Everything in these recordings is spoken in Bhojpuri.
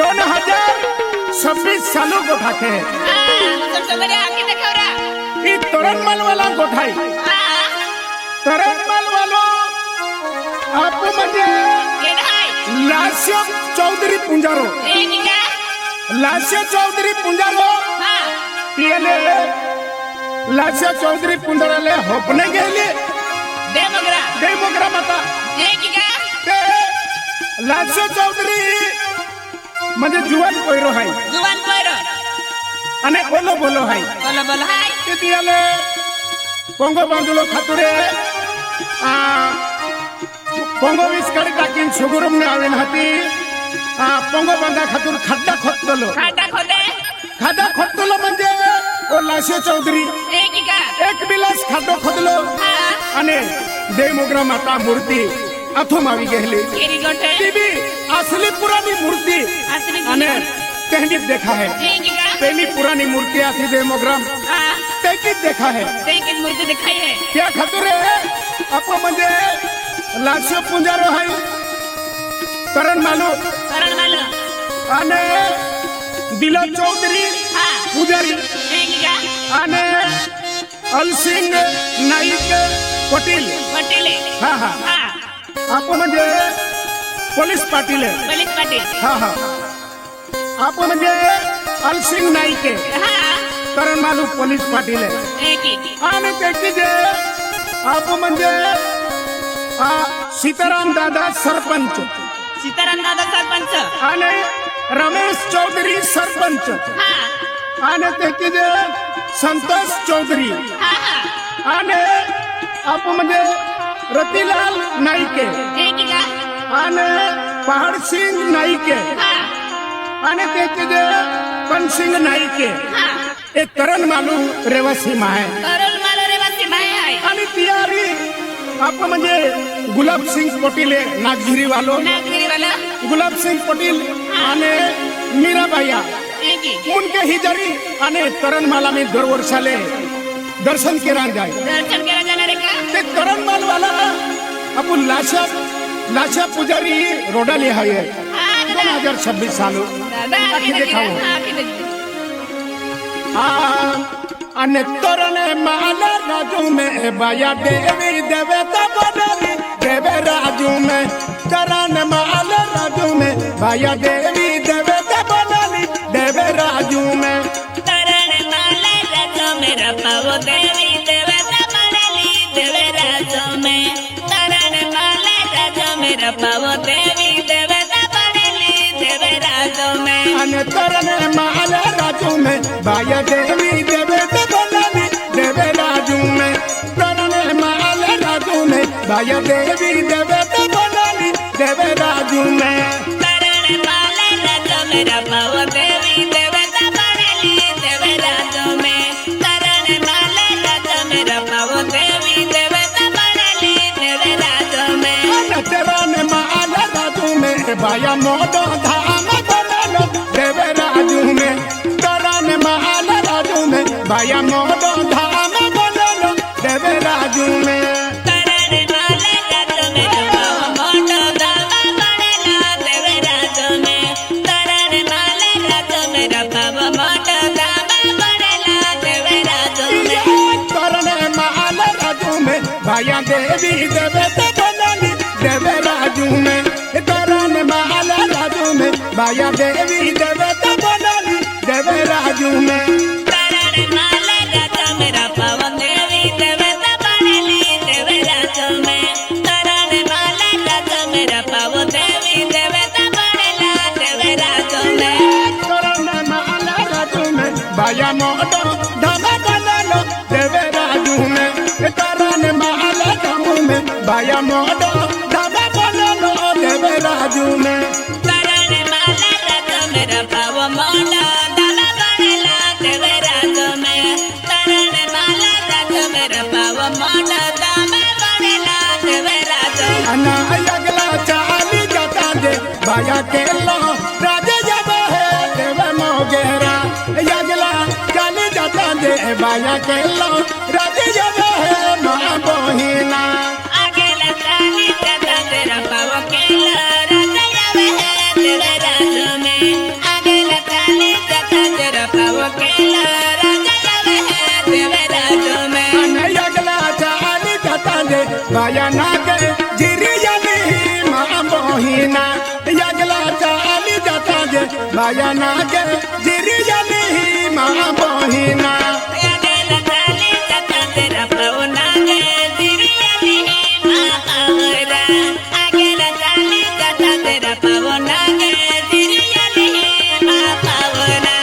2026 सालों गोठा के तोरणमाल वाला गोठाई तोरणमाल वालो आप म्हणजे लास्य चौधरी पुंजारो लास्य चौधरी पुंजारो येले लास्य चौधरी पुंजाराले होपने गेले देवमगरा माता लास्य चौधरी म्हणजे जुवान कोयरो हाय अने बोलो बोलो हाय तियाले पोंगो बांधुलो खातुरे पोंगो विस्कडी टाकीन सुगुरुम ने आवेन हाती पोंगो बांधा खातुर खड्डा खोदलो म्हणजे ओ लाशे चौधरी एक बिलास खड्डो खोदलो अने देवमोगरा माता मूर्ति अथम आवी गेली टीवी असली पुरानी मूर्ति अने तेहनी देखा है पहली पुरानी मूर्ति आती देवमोगराम तेकी देखा है मूर्ति दिखाई है क्या खतरे आपको म्हणजे लाशे पुंजारो है करण मालू अने दिला चौधरी पुजारी अने अलसिंग नाईक पटेल हाँ हाँ आप म्हणजे पोलीस पाटील हाँ हाँ आप म्हणजे अलसिंग नाईक करण मालू पोलीस पाटील आणि त्याची जे आप म्हणजे सीताराम दादा सरपंच आणि रमेश चौधरी सरपंच आणि त्याची जे संतोष चौधरी आणि आप म्हणजे रतीलाल नाईके आणि पहाड़ सिंह नाईके आणि त्याचे जे कनसिंग नाईके एक करण मालू रेवासी माय आणि तियारी आप म्हणजे गुलाब सिंह पटेल नागझिरी वालो गुलाब सिंह पटेल आणि मीराबाई उनके हिजारी आणि करण माला में दर वर्षाले दर्शन केला जाए ते करण माल वाला आपण लाशा पुजारी रोडाली है 2026 सालों आखी देखाओ अने तोरने माला राजू में बाया देवी देवता बनली देवे राजू में तोरन माला राजू में बाया देवी देवता बनली देवे राजू में तोरन माला राजू में रपावो देवी देवता बनली देवे राजू में तोरन माला राजू में रपावो देवी देवता बनली देवे राजू में अने तोरन माला राजू में बाया देवी देवता बनली देवे राजू में तोरन माला राजू में बाया देवी देवता बनली देवे राजू में तोरन माला राजू में रपावो देवी देवता बनली देवे राजू में तोरन माला राजू में रपावो देवी देवता बनली देवे राजू में तोरन माला राजू में बाया मोदो धाम बनलो देवे राजू में तोरन माला राजू में बाया मोदो धाम बनलो देवे राजू में तोरन माला राजू में रपावो मोदो धाम बनलो देवे राजू में तोरन माला राजू में रपावो मोदो धाम बनलो देवे राजू में तोरन माला राजू में बाया देवी देवता बनली देवे राजू में तोरन माला राजू में बाया देवी देवता बनली देवे राजू में तोरन माला राजू में रपावो देवी देवता बनली देवे राजू में तोरन माला राजू में रपावो देवी देवता बनलो देवे राजू में तोरन माला राजू में बाया मोदो धाम बनलो देवे राजू में तोरन माला राजू में बाया मोदो धाम बनलो देवे राजू में तोरन माला राजू में रपावो मोदो धाम बनलो देवे राजू में तोरन माला राजू में रपावो मोदो धाम बनलो देवे राजू अना अगला चाली जाता दे बाया के लो राजे जब है देवे मोगेरा अगला चाली जाता दे बाया के लो राजे जब है मां बोहिना आगे लतानी दादा तेरा पाव के ला राजा जावे है तेरे राजू में जे बाया नागे जिरी जानी माँ बहिना यगला चाली जाता जे बाया नागे जिरी जानी माँ बहिना अगला चाली जाता तेरा पवना गे दिरियाली माँ पावरा अगला चाली जाता तेरा पवना गे दिरियाली माँ पावरा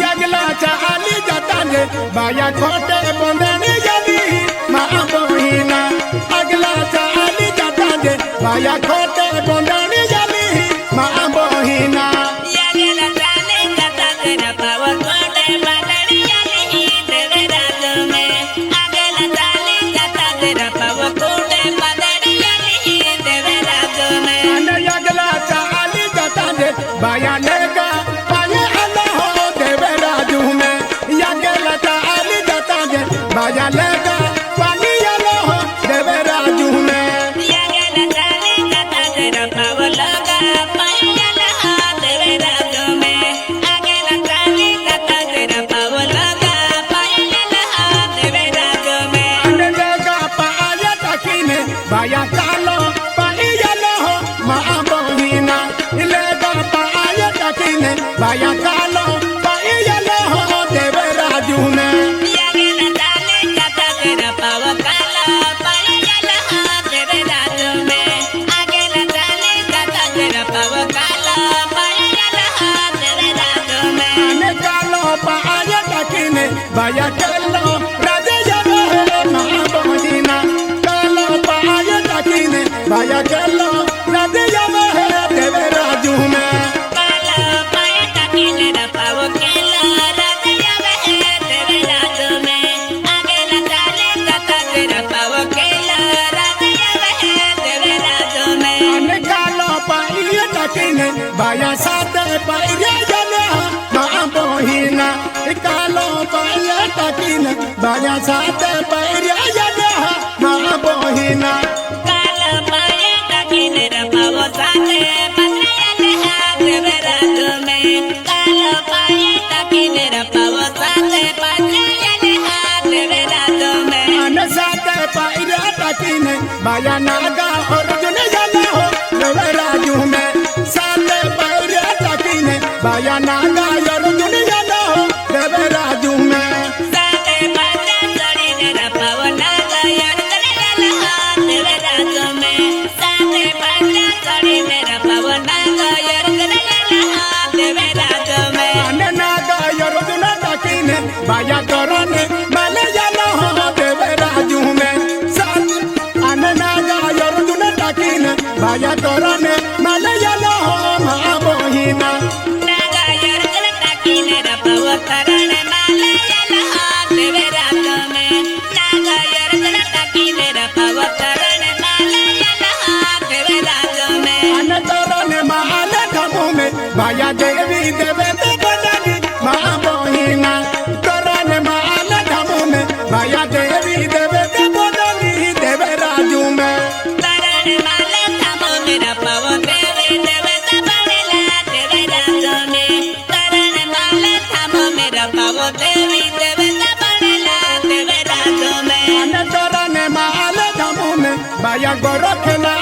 यगला चाली जाता जे बाया खोटे बंदनी जानी माँ बहिना अगला चाली जाता जे बाया खोटे बंदनी जानी माँ बहिना अगला चाली जाता तेरा पवन कोटे बदरियाली देवे राज में अगला चाली जाता तेरा पवन कोटे बदरियाली देवे राज में यगला चाली जाता जे बाया लेगा पाए अल्लाह देवे राजू में यगला चाली जाता जे बाया लेगा पानी अल्लाह देवे राजू में अगला चाली जाता तेरा पवन लगा पायला देवे राज में अगला चाली जाता तेरा पवन लगा पायला देवे राज में लेगा पाए तकीने बाया कालो पानी अल्लाह माँ बहिना लेगा पाए तकीने बाया कालो पानी अल्लाह देवे राजू में अगला चाली जाता तेरा पवन काला पायला देवे राज में अगला चाली जाता तेरा पवन काला पायला देवे राज में आने कालो पाए तकीने बाया कालो राजे जानो है माँ बहिना कालो पाए तकीने बाया कालो राजे जानो है देवे राजू में काला पाए टकीले न पावो केला राजया वह तेरे राज में अगला चाले जाता तेरा पावो केला राजया वह तेरे राज में आने कालो पाए तकीने बाया साथे पाए जानो माँ बहिना कालो पाए तकीने बाया साथे पाए जानो माँ बहिना काला पाए टकीले न पावो साथे पत्रिया ले तेरे राज में काला पाए टकीले न पावो साथे पत्रिया ले तेरे राज में आने साथे पाए तकीने बाया नागा अर्जुन जानो देवे राजू में साथे पाए तकीने बाया नागा अर्जुन जानो देवे राजू में साथे पात्रा चढ़ी तेरा पवना गयर करेला तेरे राज में साथे पात्रा चढ़ी तेरा पवना गयर करेला तेरे राज में आने नागा अर्जुन तकीने बाया करने माले जानो देवे राजू में साथ आने नागा अर्जुन तकीने बाया करने माले जानो माँ बहिना नागायर करता तेरा पव करण माले यला तेरे राज में नागायर करता तेरा पव करण माले यला तेरे राज में आने करने माले धमो में बाया देवी देवे ते बदनी माँ बहिना करने माले धमो में बाया देवी देवे ते बदनी देवे राजू में करण माले थामो मेरा पव देवे देवे तबड़ेला तेरे राज में करण माले थामो मेरा पव देवी देवे तबड़ेला तेरे राज में आने करने माले धमो में बाया गोरखला